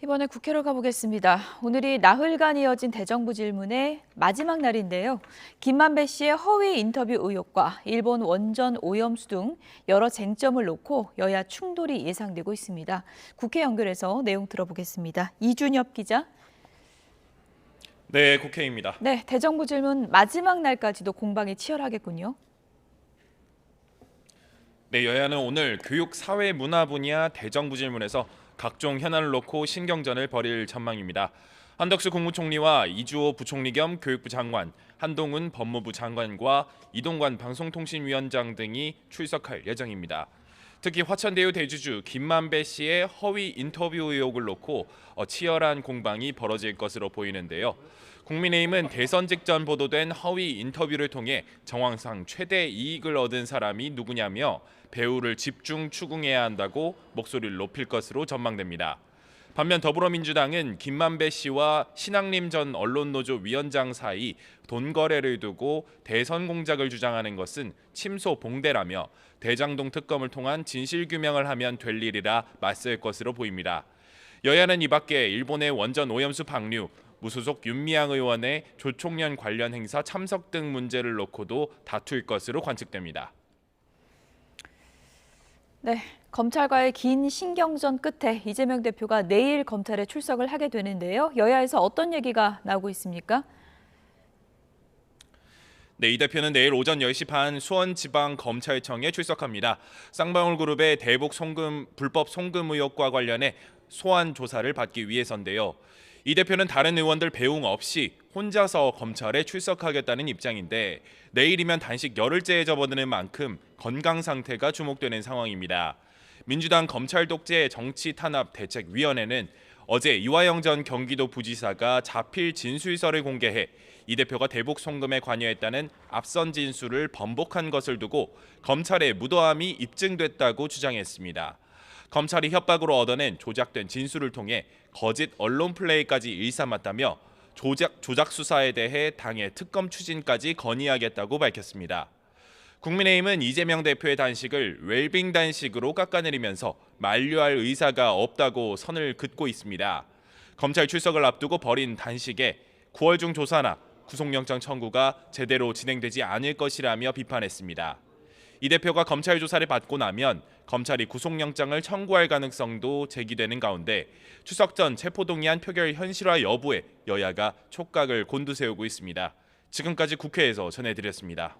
이번에 국회로 가보겠습니다. 오늘이 나흘간 이어진 대정부 질문의 마지막 날인데요. 김만배 씨의 허위 인터뷰 의혹과 일본 원전 오염수 등 여러 쟁점을 놓고 여야 충돌이 예상되고 있습니다. 국회 연결해서 내용 들어보겠습니다. 이준엽 기자. 네, 국회입니다. 네, 대정부 질문 마지막 날까지도 공방이 치열하겠군요. 네, 여야는 오늘 교육, 사회, 문화 분야 대정부 질문에서 각종 현안을 놓고 신경전을 벌일 전망입니다. 한덕수 국무총리와 이주호 부총리 겸 교육부 장관, 한동훈 법무부 장관과 이동관 방송통신위원장 등이 출석할 예정입니다. 특히 화천대유 대주주 김만배 씨의 허위 인터뷰 의혹을 놓고 치열한 공방이 벌어질 것으로 보이는데요. 국민의힘은 대선 직전 보도된 허위 인터뷰를 통해 정황상 최대 이익을 얻은 사람이 누구냐며 배우를 집중 추궁해야 한다고 목소리를 높일 것으로 전망됩니다. 반면 더불어민주당은 김만배 씨와 신학림 전 언론노조 위원장 사이 돈 거래를 두고 대선 공작을 주장하는 것은 침소봉대라며 대장동 특검을 통한 진실 규명을 하면 될 일이라 맞설 것으로 보입니다. 여야는 이 밖에 일본의 원전 오염수 방류, 무소속 윤미향 의원의 조총련 관련 행사 참석 등 문제를 놓고도 다툴 것으로 관측됩니다. 네, 검찰과의 긴 신경전 끝에 이재명 대표가 내일 검찰에 출석을 하게 되는데요. 여야에서 어떤 얘기가 나오고 있습니까? 네, 이 대표는 내일 오전 10시 반 수원지방검찰청에 출석합니다. 쌍방울그룹의 대북 송금, 불법 송금 의혹과 관련해 소환 조사를 받기 위해서인데요. 이 대표는 다른 의원들 배웅 없이 혼자서 검찰에 출석하겠다는 입장인데 내일이면 단식 열흘째에 접어드는 만큼 건강 상태가 주목되는 상황입니다. 민주당 검찰 독재 정치 탄압 대책위원회는 어제 이화영 전 경기도 부지사가 자필 진술서를 공개해 이 대표가 대북 송금에 관여했다는 앞선 진술을 번복한 것을 두고 검찰의 무도함이 입증됐다고 주장했습니다. 검찰이 협박으로 얻어낸 조작된 진술을 통해 거짓 언론 플레이까지 일삼았다며 조작 수사에 대해 당의 특검 추진까지 건의하겠다고 밝혔습니다. 국민의힘은 이재명 대표의 단식을 웰빙 단식으로 깎아내리면서 만류할 의사가 없다고 선을 긋고 있습니다. 검찰 출석을 앞두고 벌인 단식에 9월 중 조사나 구속영장 청구가 제대로 진행되지 않을 것이라며 비판했습니다. 이 대표가 검찰 조사를 받고 나면 검찰이 구속영장을 청구할 가능성도 제기되는 가운데 추석 전 체포동의안 표결 현실화 여부에 여야가 촉각을 곤두세우고 있습니다. 지금까지 국회에서 전해드렸습니다.